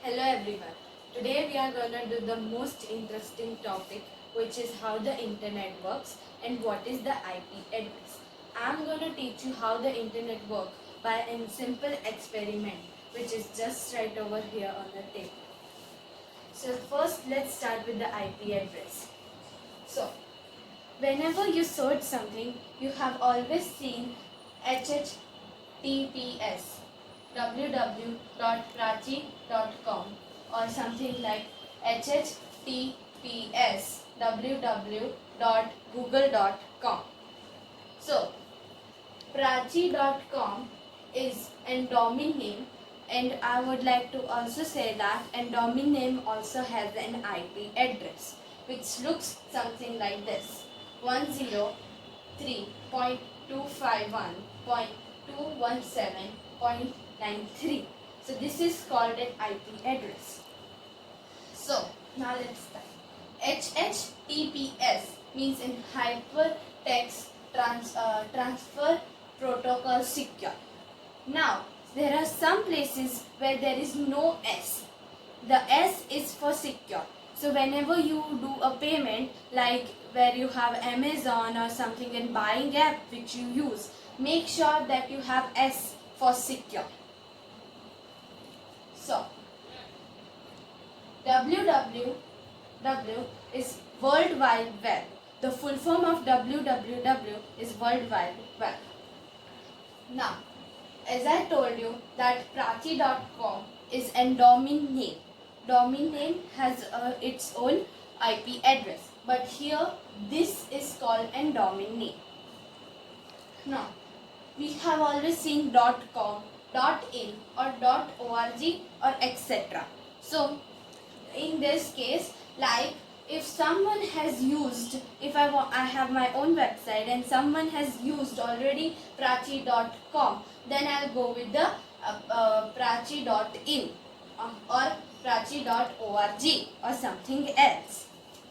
Hello everyone. Today we are going to do the most interesting topic, which is how the internet works and what is the IP address. I am going to teach you how the internet works by a simple experiment, which is just right over here on the table. So first let's start with the IP address. So whenever you search something, you have always seen HTTPS www.prachi.com or something like https www.google.com. So prachi.com is a domain name, and I would like to also say that a domain name also has an IP address which looks something like this: 103.251.217.93. So this is called an IP address. So now let's start. HTTPS means in hypertext transfer protocol secure. Now there are some places where there is no S. The S is for secure. So whenever you do a payment, like where you have Amazon or something in buying app which you use, make sure that you have S for secure. So www is World Wide Web. The full form of www is World Wide Web. Now, as I told you that prachi.com is a domain name. Domain name has its own IP address, but here this is called a domain name. Now, we have always seen .com, .in or .org or etc. So, in this case, like if someone has used, if I have my own website and someone has used already prachi.com, then I'll go with the prachi.in or prachi.org or something else.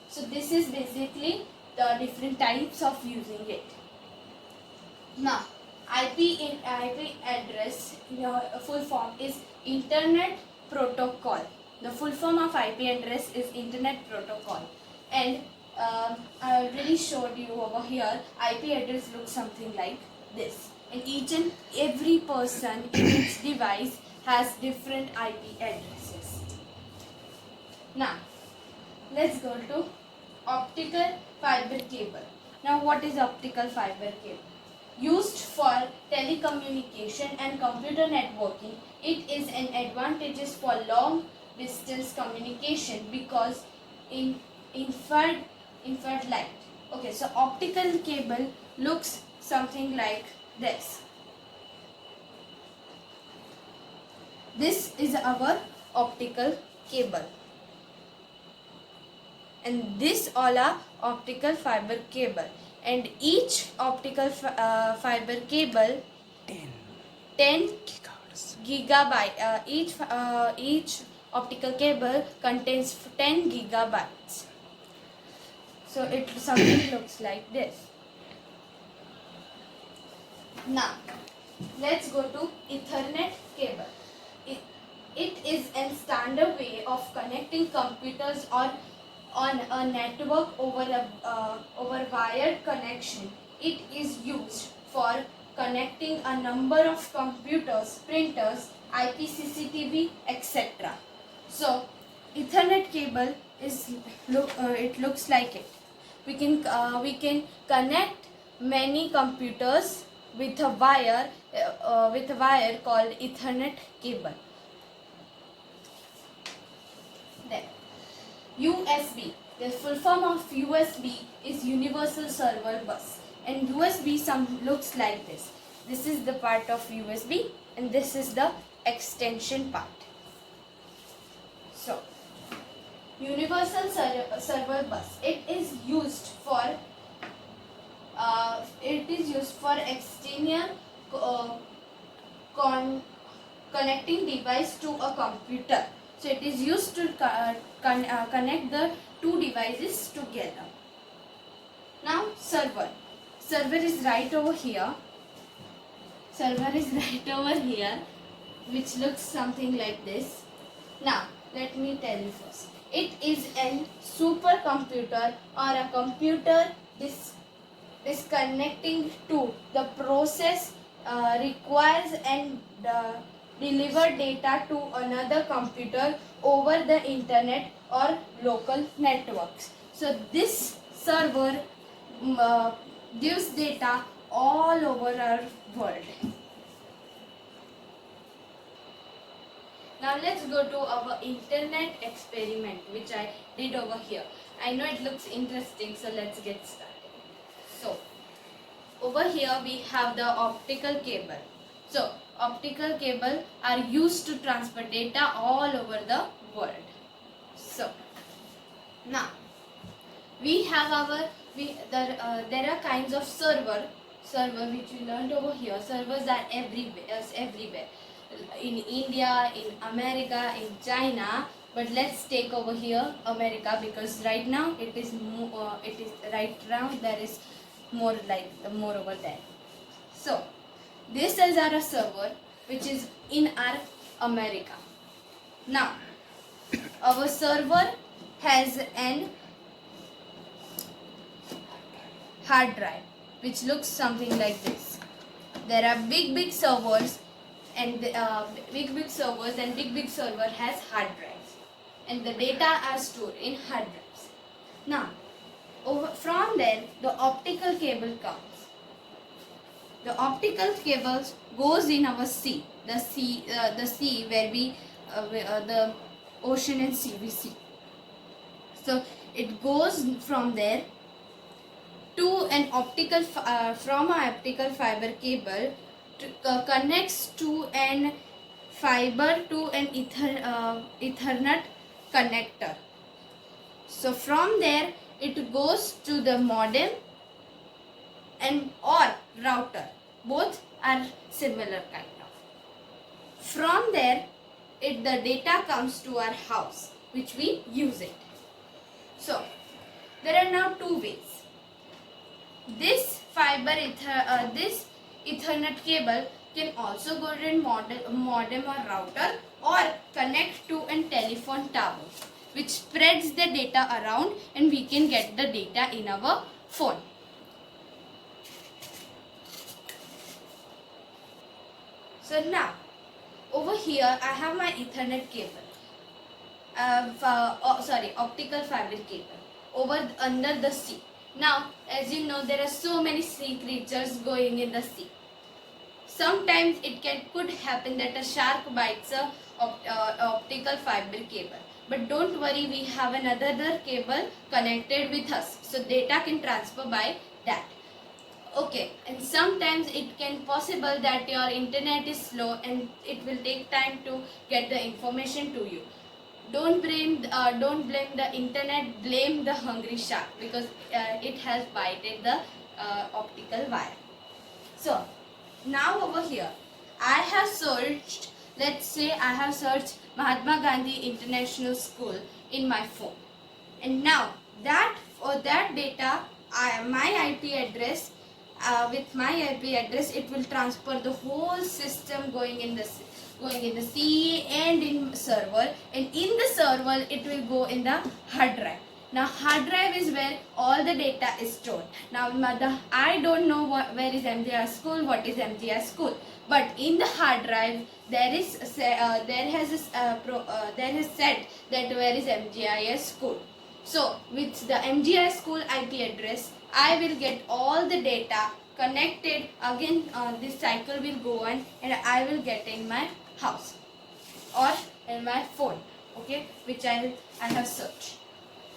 So this is basically the different types of using it. Now, IP address, full form is Internet Protocol. The full form of IP address is Internet Protocol, and I already showed you over here. IP address looks something like this, and each and every person in its device has different IP addresses. Now, let's go to optical fiber cable. Now, what is optical fiber cable? Used for telecommunication and computer networking, it is an advantageous for long distance communication because in infrared light. Okay, so optical cable looks something like this. This is our optical cable, and this all are optical fiber cable, and each optical fiber cable 10 gigabyte each optical cable contains 10 gigabytes. So it something looks like this. Now let's go to Ethernet cable. It is a standard way of connecting computers on a network over wired connection. It is used for connecting a number of computers, printers, IP, CCTV, etc. So Ethernet cable is it looks like it. We can connect many computers with a wire called Ethernet cable. Then USB. The full form of USB is Universal Server Bus, and USB looks like this. This is the part of USB, and this is the extension part. So, Universal Server Bus. It is used for external connecting device to a computer. So it is used to connect the two devices together. Now server. Server is right over here. Which looks something like this. Now let me tell you first. It is a supercomputer or a computer is connecting to the process requires and deliver data to another computer over the internet or local networks. So this server gives data all over our world. Now let's go to our internet experiment which I did over here. I know it looks interesting, so let's get started. So over here we have the optical cable. So optical cable are used to transfer data all over the world. So now we have there are kinds of server which we learned over here. Servers are everywhere in India, in America, in China. But let's take over here America, because right now there is more over there. So this is our server which is in our America. Now our server has an hard drive which looks something like this. There are big servers and big server has hard drives, and the data are stored in hard drives. Now from there the optical cable comes. The optical cables goes in our sea, the sea where the ocean and sea we see. So it goes from there to an from an optical fiber cable connects to an fiber to an Ethernet connector. So from there it goes to the modem and or router. Both are similar kind of. From there the data comes to our house which we use it. So there are now two ways. This this Ethernet cable can also go to a modem or router, or connect to a telephone tower which spreads the data around, and we can get the data in our phone. So now over here I have my Ethernet cable, optical fiber cable over under the sea. Now as you know, there are so many sea creatures going in the sea. Sometimes it could happen that a shark bites a optical fiber cable. But don't worry, we have another cable connected with us, so data can transfer by that. Okay, and sometimes it can possible that your internet is slow and it will take time to get the information to you. Don't blame the internet, blame the hungry shark, because it has bited the optical wire. So now over here I have searched, let's say I have searched Mahatma Gandhi International School in my phone, and now for that data my IP address, with my IP address it will transfer the whole system going in the sea and in server, and in the server it will go in the hard drive. Now hard drive is where all the data is stored. Now I don't know where is MGI school, what is MGI school, but in the hard drive there is said that where is MGIS school. So with the MGI school IP address I will get all the data connected again. This cycle will go on and I will get in my house or in my phone, okay, which I have searched.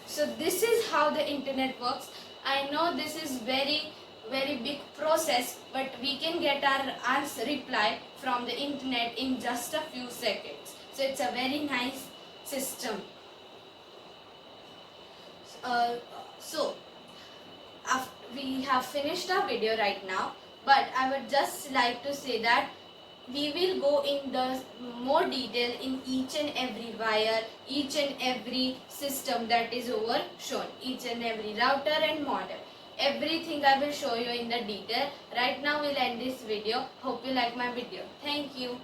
So this is how the internet works. I know this is very big process, but we can get our answer reply from the internet in just a few seconds. So it's a very nice system. So after we have finished our video right now, but I would just like to say that we will go in the more detail in each and every wire, each and every system that is over shown, each and every router and modem. Everything I will show you in the detail. Right now we'll end this video. Hope you like my video. Thank you.